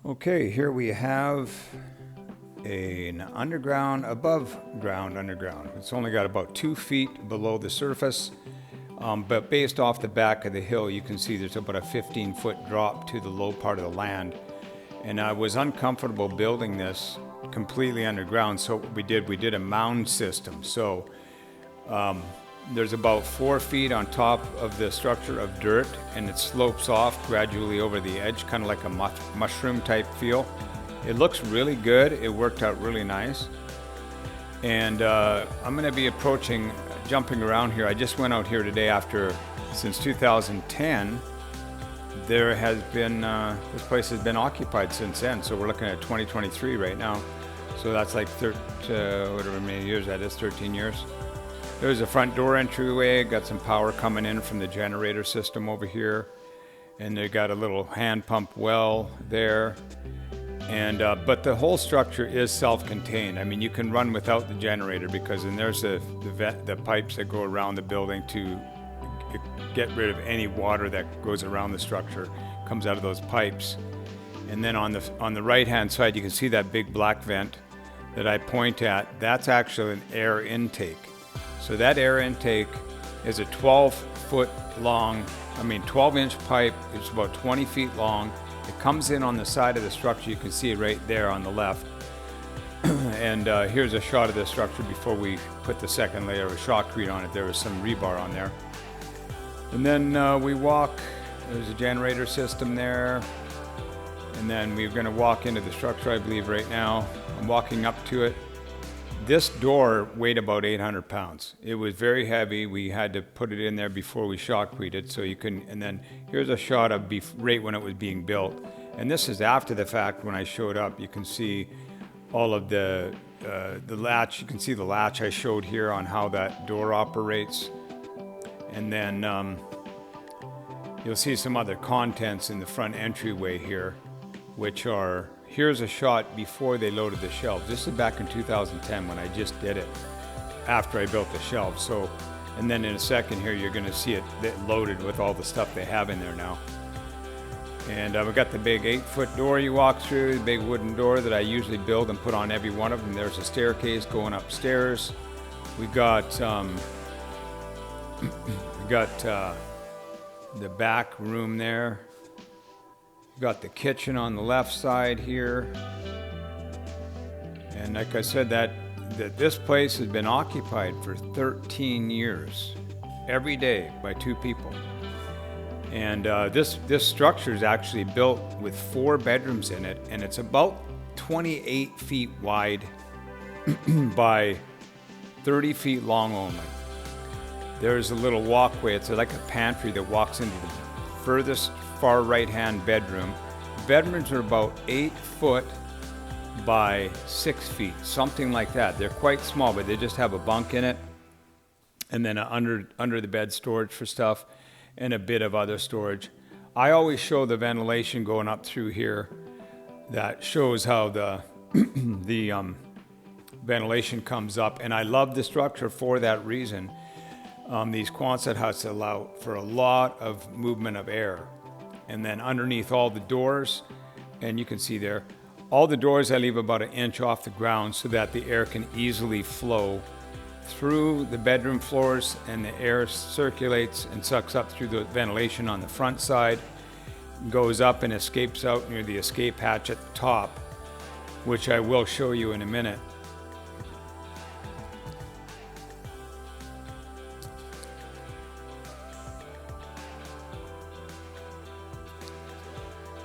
Okay, here we have an above ground underground. It's only got about 2 feet below the surface, but based off the back of the hill, you can see there's about a 15-foot drop to the low part of the land. And I was uncomfortable building this completely underground, so what we did a mound system. So there's about 4 feet on top of the structure of dirt, and it slopes off gradually over the edge, kind of like a mushroom type feel. It looks really good. It worked out really nice. And I'm going to be jumping around here. I just went out here today since 2010, there has been, this place has been occupied since then. So we're looking at 2023 right now. So that's like whatever many years that is, 13 years. There's a front door entryway, got some power coming in from the generator system over here. And they got a little hand pump well there. And but the whole structure is self-contained. I mean, you can run without the generator because then there's the pipes that go around the building to get rid of any water that goes around the structure, comes out of those pipes. And then on the right-hand side, you can see that big black vent that I point at. That's actually an air intake. So that air intake is a 12-inch pipe. It's about 20 feet long. It comes in on the side of the structure. You can see it right there on the left. And here's a shot of the structure before we put the second layer of shotcrete on it. There was some rebar on there. And then we walk. There's a generator system there. And then we're going to walk into the structure, I believe, right now. I'm walking up to it. This door weighed about 800 pounds. It was very heavy. We had to put it in there before we shotcreted, so you can. And then here's a shot of right when it was being built. And this is after the fact. When I showed up, you can see all of the latch. You can see the latch I showed here on how that door operates. And then you'll see some other contents in the front entryway here, which are. Here's a shot before they loaded the shelves. This is back in 2010 when I just did it, after I built the shelves. So, and then in a second here, you're gonna see it loaded with all the stuff they have in there now. And we've got the big 8-foot door you walk through, the big wooden door that I usually build and put on every one of them. There's a staircase going upstairs. We got the back room there. Got the kitchen on the left side here. And like I said, that this place has been occupied for 13 years, every day by 2 people. And this structure is actually built with 4 bedrooms in it, and it's about 28 feet wide by 30 feet long only. There's a little walkway. It's like a pantry that walks into the furthest far right-hand bedroom. Bedrooms are about 8 foot by 6 feet, something like that. They're quite small, but they just have a bunk in it, and then under the bed storage for stuff, and a bit of other storage. I always show the ventilation going up through here. That shows how the ventilation comes up, and I love the structure for that reason. These Quonset huts allow for a lot of movement of air. And then underneath all the doors, and you can see there, all the doors I leave about 1 inch off the ground so that the air can easily flow through the bedroom floors, and the air circulates and sucks up through the ventilation on the front side, goes up and escapes out near the escape hatch at the top, which I will show you in a minute.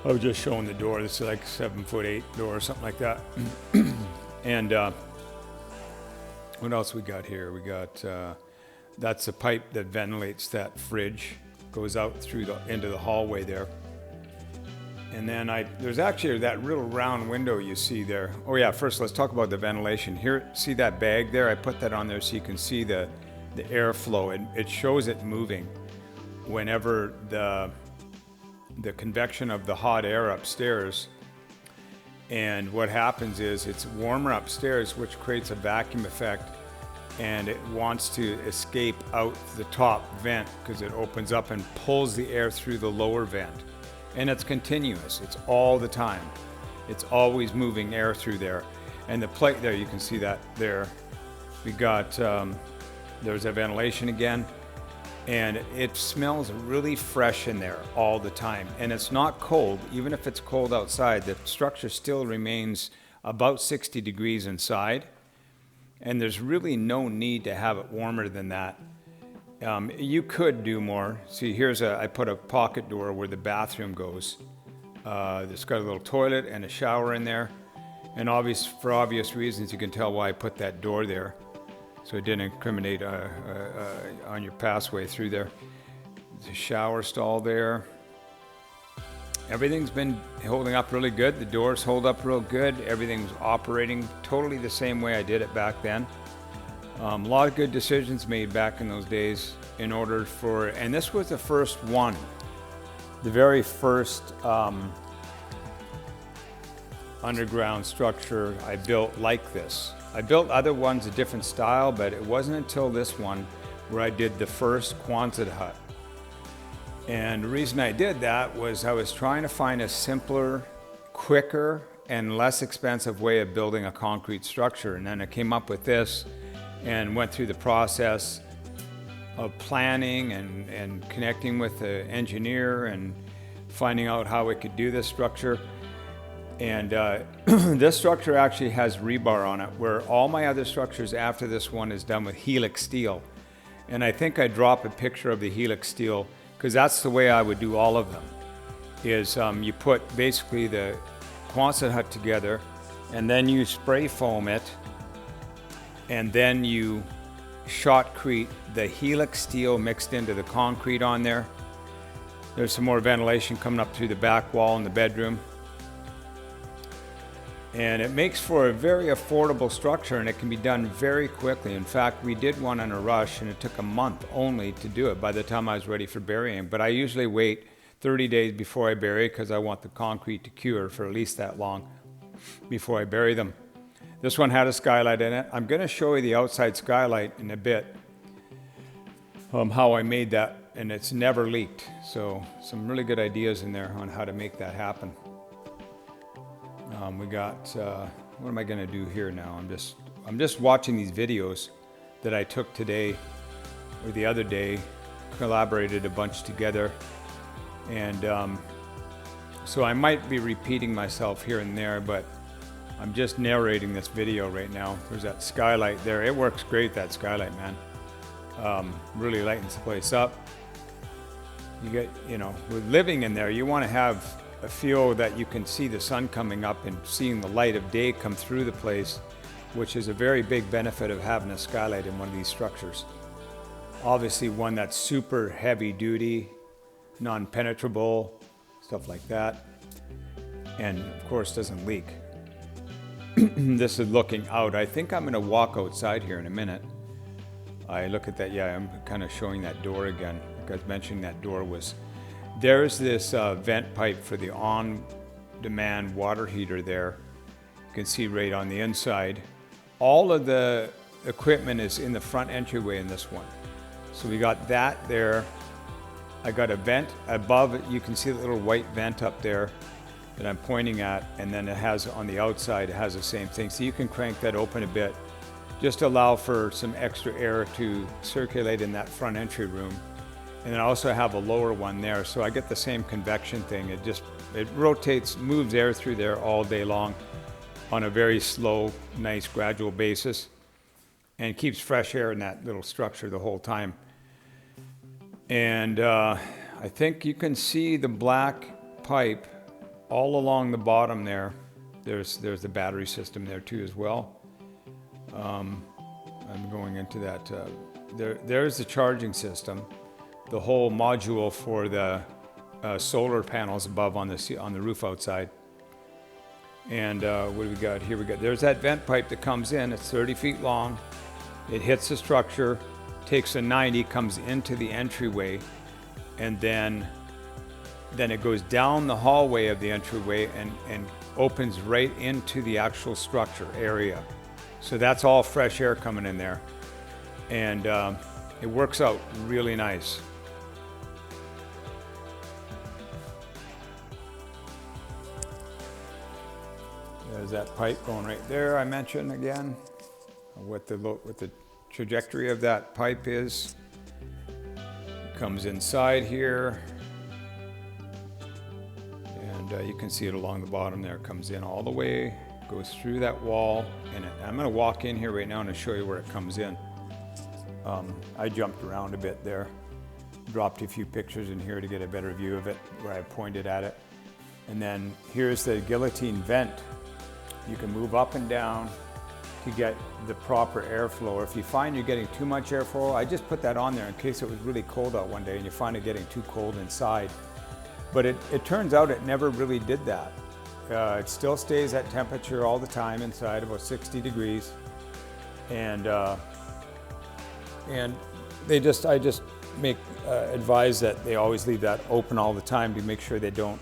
I was just showing the door. This is like 7'8" door or something like that. And what else we got here? We got, that's a pipe that ventilates that fridge, goes out through into the hallway there. And then there's actually that little round window you see there. Oh yeah, first let's talk about the ventilation. Here, see that bag there? I put that on there so you can see the airflow. It shows it moving whenever the convection of the hot air upstairs, and what happens is it's warmer upstairs, which creates a vacuum effect, and it wants to escape out the top vent because it opens up and pulls the air through the lower vent. And it's continuous, it's all the time. It's always moving air through there. And the plate there, you can see that there. We got, there's a ventilation again, and it smells really fresh in there all the time. And it's not cold. Even if it's cold outside, the structure still remains about 60 degrees inside. And there's really no need to have it warmer than that. You could do more. See, I put a pocket door where the bathroom goes. It's got a little toilet and a shower in there. And for obvious reasons, you can tell why I put that door there. So it didn't incriminate on your passway through there. There's a shower stall there. Everything's been holding up really good. The doors hold up real good. Everything's operating totally the same way I did it back then. A lot of good decisions made back in those days in order for, and this was the first one, the very first underground structure I built like this. I built other ones a different style, but it wasn't until this one where I did the first Quonset hut. And the reason I did that was I was trying to find a simpler, quicker, and less expensive way of building a concrete structure. And then I came up with this and went through the process of planning and connecting with the engineer and finding out how we could do this structure. And this structure actually has rebar on it, where all my other structures after this one is done with Helix Steel. And I think I drop a picture of the Helix Steel because that's the way I would do all of them. Is you put basically the Quonset hut together, and then you spray foam it, and then you shotcrete the Helix Steel mixed into the concrete on there. There's some more ventilation coming up through the back wall in the bedroom. And it makes for a very affordable structure, and it can be done very quickly. In fact, we did one in a rush, and it took a month only to do it by the time I was ready for burying. But I usually wait 30 days before I bury because I want the concrete to cure for at least that long before I bury them. This one had a skylight in it. I'm going to show you the outside skylight in a bit, how I made that, and it's never leaked. So some really good ideas in there on how to make that happen. We got, what am I going to do here now? I'm just watching these videos that I took today or the other day, collaborated a bunch together. And so I might be repeating myself here and there, but I'm just narrating this video right now. There's that skylight there. It works great, that skylight, man. Really lightens the place up. You get, with living in there, you want to have a feel that you can see the sun coming up and seeing the light of day come through the place, which is a very big benefit of having a skylight in one of these structures. Obviously one that's super heavy duty, non-penetrable, stuff like that. And of course doesn't leak. This is looking out. I think I'm gonna walk outside here in a minute. I look at that, yeah, I'm kind of showing that door again. Like I was mentioning, that door was, there's this vent pipe for the on-demand water heater there. You can see right on the inside. All of the equipment is in the front entryway in this one. So we got that there. I got a vent above it. You can see the little white vent up there that I'm pointing at, and then it has on the outside, it has the same thing. So you can crank that open a bit, just to allow for some extra air to circulate in that front entry room. And then I also have a lower one there, so I get the same convection thing. It rotates, moves air through there all day long on a very slow, nice, gradual basis, and keeps fresh air in that little structure the whole time. And I think you can see the black pipe all along the bottom there. There's the battery system there too as well. I'm going into that. There's the charging system. The whole module for the solar panels above on the roof outside. And what do we got here? There's that vent pipe that comes in. It's 30 feet long. It hits the structure, takes a 90, comes into the entryway, and then it goes down the hallway of the entryway and opens right into the actual structure area. So that's all fresh air coming in there. And it works out really nice. There's that pipe going right there I mentioned again, what the trajectory of that pipe is. It comes inside here, and you can see it along the bottom there. It comes in all the way, goes through that wall, and I'm going to walk in here right now and show you where it comes in. I jumped around a bit there, dropped a few pictures in here to get a better view of it where I pointed at it. And then here's the guillotine vent. You can move up and down to get the proper airflow. If you find you're getting too much airflow, I just put that on there in case it was really cold out one day and you find it getting too cold inside. But it turns out it never really did that. It still stays at temperature all the time inside, about 60 degrees. And I just advise that they always leave that open all the time to make sure they don't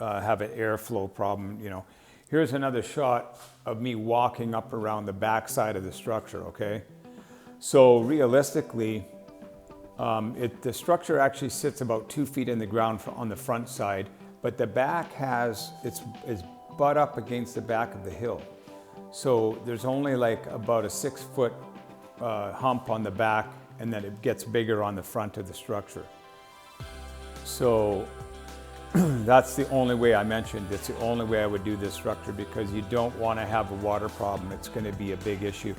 have an airflow problem, you know. Here's another shot of me walking up around the back side of the structure, okay? So realistically, the structure actually sits about 2 feet in the ground on the front side, but the back is butt up against the back of the hill. So there's only like about a 6-foot hump on the back, and then it gets bigger on the front of the structure. So that's the only way I mentioned. It's the only way I would do this structure, because you don't want to have a water problem. It's going to be a big issue.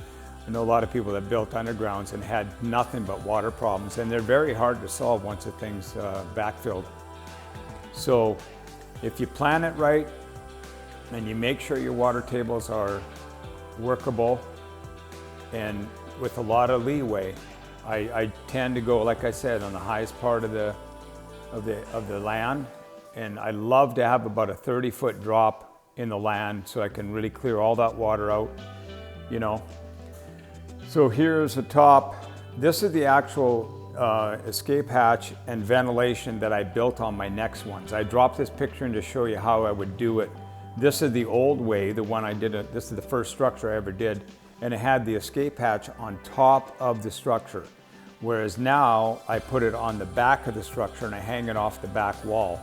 I know a lot of people that built undergrounds and had nothing but water problems, and they're very hard to solve once the thing's backfilled. So if you plan it right and you make sure your water tables are workable and with a lot of leeway, I tend to go, like I said, on the highest part of the land. And I love to have about a 30-foot drop in the land so I can really clear all that water out, you know. So here's the top. This is the actual escape hatch and ventilation that I built on my next ones. I dropped this picture in to show you how I would do it. This is the old way, the one I did. This is the first structure I ever did, and it had the escape hatch on top of the structure. Whereas now I put it on the back of the structure and I hang it off the back wall,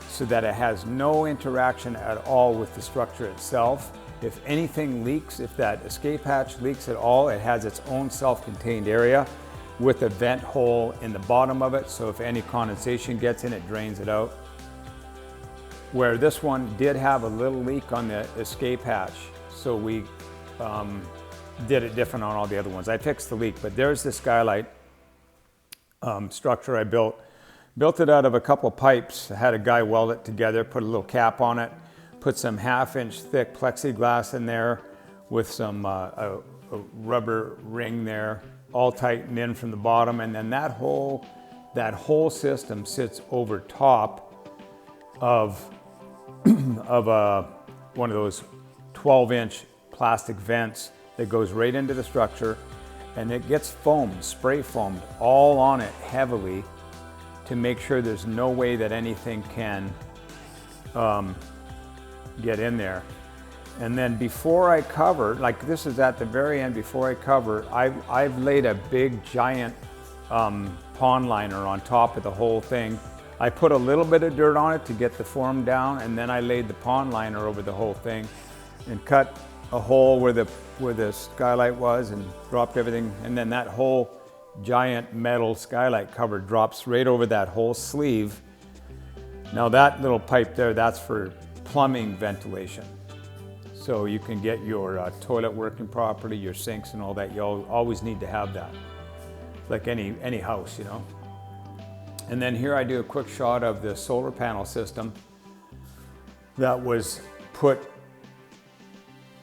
so that it has no interaction at all with the structure itself. If anything leaks, if that escape hatch leaks at all, it has its own self-contained area with a vent hole in the bottom of it, so if any condensation gets in, it drains it out. Where this one did have a little leak on the escape hatch, so we did it different on all the other ones. I fixed the leak, but there's the skylight structure I built. Built it out of a couple pipes. I had a guy weld it together, put a little cap on it, put some 1/2-inch thick plexiglass in there with some a rubber ring there, all tightened in from the bottom, and then that whole system sits over top of one of those 12-inch plastic vents that goes right into the structure, and it gets foamed, spray foamed all on it heavily, to make sure there's no way that anything can get in there. And then before I cover, like this is at the very end, before I cover, I've laid a big giant pond liner on top of the whole thing. I put a little bit of dirt on it to get the form down, and then I laid the pond liner over the whole thing and cut a hole where the skylight was and dropped everything, and then that whole giant metal skylight cover drops right over that whole sleeve. Now that little pipe there, that's for plumbing ventilation. So you can get your toilet working properly, your sinks and all that. You always need to have that, like any house, you know. And then here I do a quick shot of the solar panel system that was put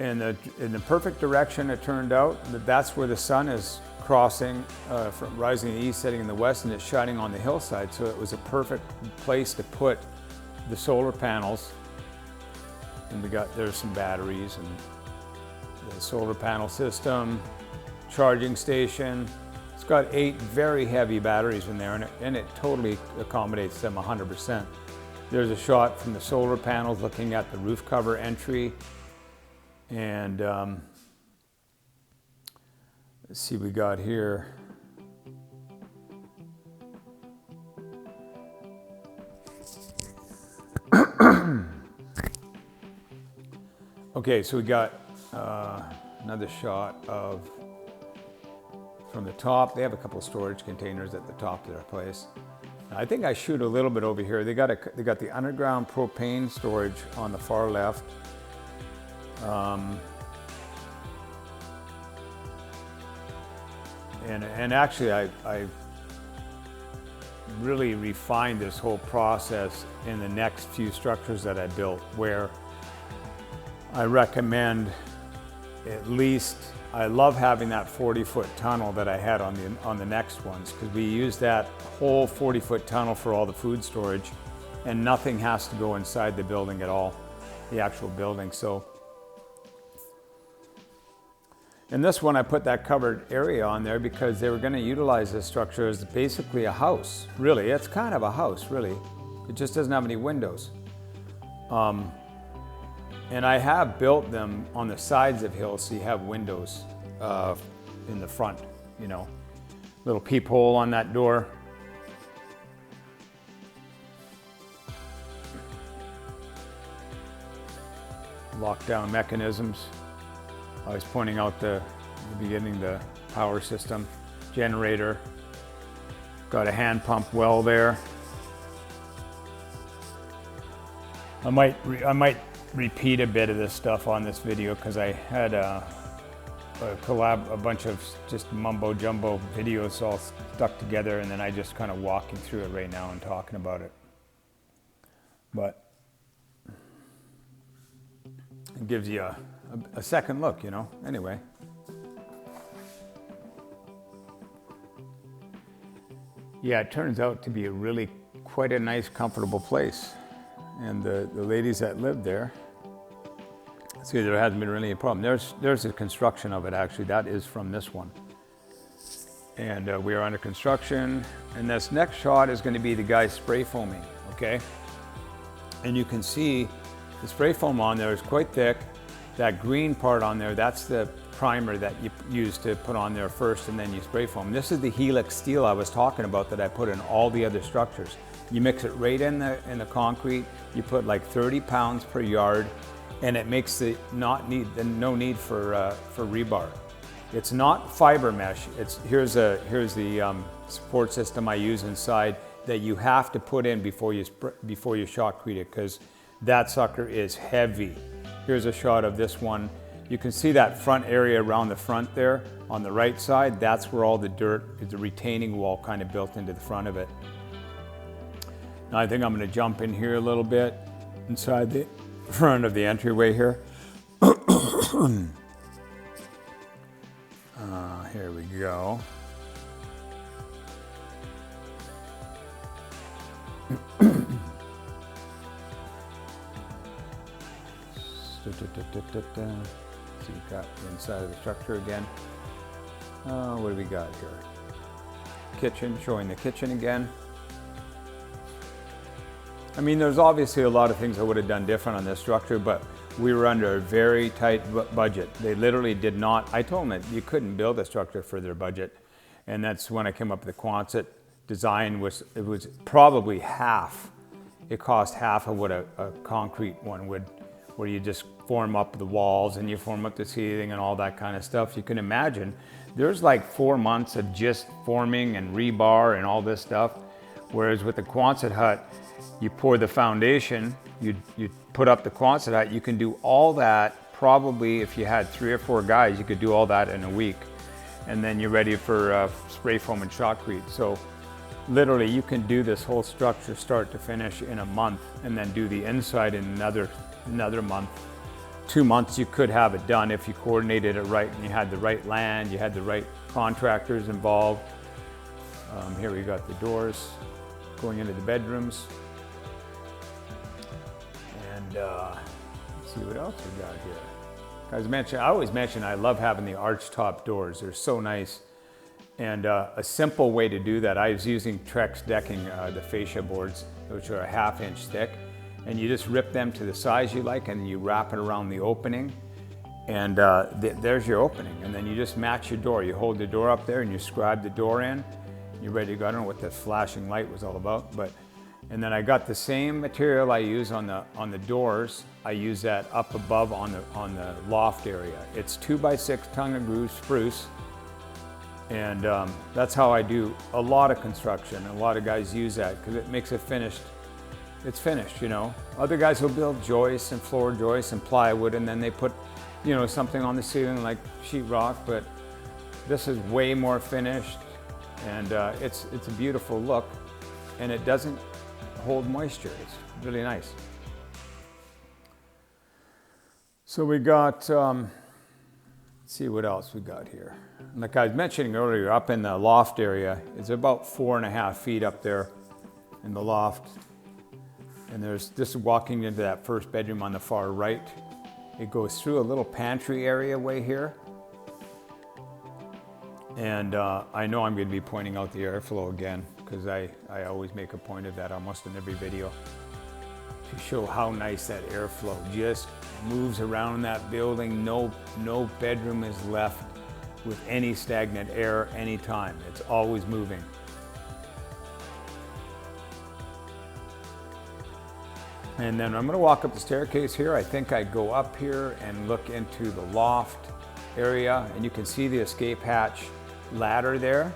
in the perfect direction. It turned out that's where the sun is crossing from rising in the east, setting in the west, and it's shining on the hillside. So it was a perfect place to put the solar panels. And there's some batteries and the solar panel system, charging station. It's got 8 very heavy batteries in there, and it totally accommodates them 100%. There's a shot from the solar panels looking at the roof cover entry. And let's see, we got here. Okay, so we got another shot of from the top. They have a couple of storage containers at the top of their place. I think I shoot a little bit over here. They got the underground propane storage on the far left. And actually, I really refined this whole process in the next few structures that I built, where I recommend at least, I love having that 40-foot tunnel that I had on the next ones, because we use that whole 40-foot tunnel for all the food storage, and nothing has to go inside the building at all, the actual building. So in this one, I put that covered area on there because they were going to utilize this structure as basically a house. Really, it's kind of a house, really. It just doesn't have any windows. And I have built them on the sides of hills so you have windows in the front, you know. Little peephole on that door. Lockdown mechanisms. I was pointing out the beginning, the power system, generator. Got a hand pump well there. I might repeat a bit of this stuff on this video because I had a bunch of just mumbo jumbo videos all stuck together, and then I just kind of walking through it right now and talking about it. But it gives you a second look, you know. Anyway, yeah, it turns out to be a really quite a nice, comfortable place. And the ladies that live there, see, there hasn't been really a problem. There's a construction of it, actually. That is from this one. And we are under construction. And this next shot is going to be the guy spray foaming, okay? And you can see the spray foam on there is quite thick. That green part on there, that's the primer that you use to put on there first, and then you spray foam. This is the Helix Steel I was talking about that I put in all the other structures. You mix it right in the concrete. You put like 30 pounds per yard, and it makes no need for rebar. It's not fiber mesh. Here's the support system I use inside that you have to put in before you shotcrete it, because that sucker is heavy. Here's a shot of this one. You can see that front area around the front there on the right side. That's where all the dirt, the retaining wall kind of built into the front of it. Now I think I'm going to jump in here a little bit inside the front of the entryway here. Here we go. So you've got the inside of the structure again. What do we got here? Kitchen, showing the kitchen again. I mean, there's obviously a lot of things I would have done different on this structure, but we were under a very tight budget. They literally did not, I told them that you couldn't build a structure for their budget. And that's when I came up with the Quonset design. It was probably half. It cost half of what a concrete one would, where you just form up the walls and you form up the ceiling and all that kind of stuff. You can imagine there's like 4 months of just forming and rebar and all this stuff. Whereas with the Quonset hut, you pour the foundation, you put up the Quonset hut, you can do all that probably, if you had 3 or 4 guys, you could do all that in a week. And then you're ready for spray foam and shotcrete. So literally you can do this whole structure start to finish in a month, and then do the inside in another month. 2 months you could have it done if you coordinated it right and you had the right land, you had the right contractors involved. Here we got the doors going into the bedrooms. And let's see what else we got here. I always mention I love having the arch top doors. They're so nice. And a simple way to do that, I was using Trex decking, the fascia boards, which are a 1/2 inch thick. And you just rip them to the size you like, and you wrap it around the opening. And there's your opening. And then you just match your door. You hold the door up there and you scribe the door in. You're ready to go. I don't know what that flashing light was all about, but And then I got the same material I use on the doors. I use that up above on the loft area. It's 2x6 tongue and groove spruce. And that's how I do a lot of construction. A lot of guys use that because it makes it finished. It's finished, you know. Other guys will build joists and floor joists and plywood, and then they put, you know, something on the ceiling like sheetrock, but this is way more finished, and it's a beautiful look, and it doesn't hold moisture. It's really nice. So we got, let's see what else we got here. Like I was mentioning earlier, up in the loft area, it's about 4.5 feet up there in the loft. And there's this walking into that first bedroom on the far right. It goes through a little pantry area way here. And I know I'm going to be pointing out the airflow again, because I always make a point of that almost in every video, to show how nice that airflow just moves around that building. No bedroom is left with any stagnant air anytime. It's always moving. And then I'm going to walk up the staircase here. I think I go up here and look into the loft area, and you can see the escape hatch ladder there.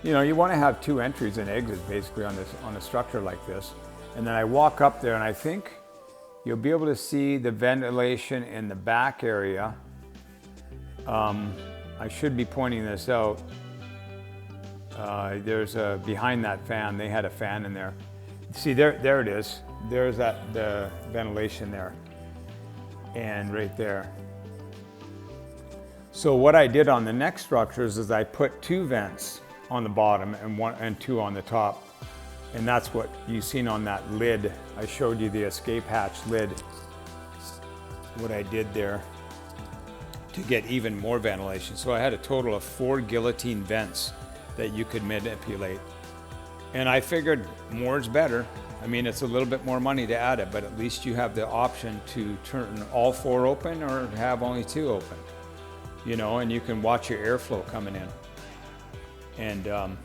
You know, you want to have 2 entries and exits basically on a structure like this. And then I walk up there, and I think you'll be able to see the ventilation in the back area. I should be pointing this out. There's behind that fan, they had a fan in there. See, there it is. There's the ventilation there, and right there. So what I did on the next structures is I put 2 vents on the bottom and 2 on the top. And that's what you've seen on that lid. I showed you the escape hatch lid, what I did there to get even more ventilation. So I had a total of 4 guillotine vents that you could manipulate. And I figured more is better. I mean, it's a little bit more money to add it, but at least you have the option to turn all 4 open or have only 2 open, you know, and you can watch your airflow coming in. And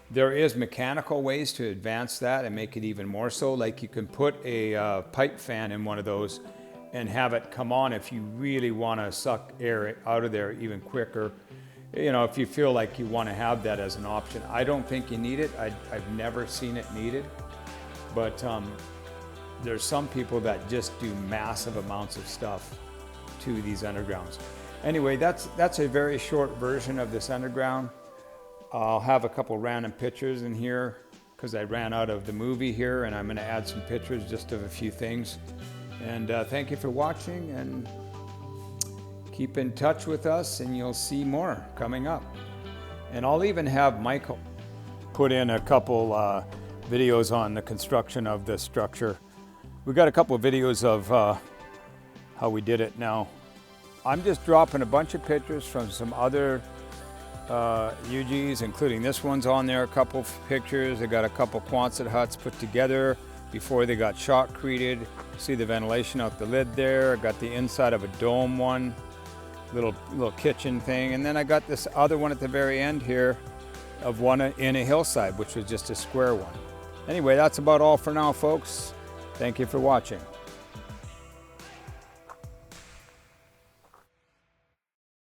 there is mechanical ways to advance that and make it even more so. Like you can put a pipe fan in one of those and have it come on if you really want to suck air out of there even quicker. You know, if you feel like you want to have that as an option. I don't think you need it. I've never seen it needed. But there's some people that just do massive amounts of stuff to these undergrounds. Anyway, that's a very short version of this underground. I'll have a couple random pictures in here because I ran out of the movie here, and I'm going to add some pictures just of a few things. And thank you for watching, and keep in touch with us, and you'll see more coming up. And I'll even have Michael put in a couple videos on the construction of this structure. We got a couple of videos of how we did it. Now, I'm just dropping a bunch of pictures from some other UGs, including this one's on there, a couple of pictures. I got a couple Quonset huts put together before they got shotcreted. See the ventilation out the lid there. I got the inside of a dome one, little kitchen thing. And then I got this other one at the very end here of one in a hillside, which was just a square one. Anyway, that's about all for now, folks. Thank you for watching.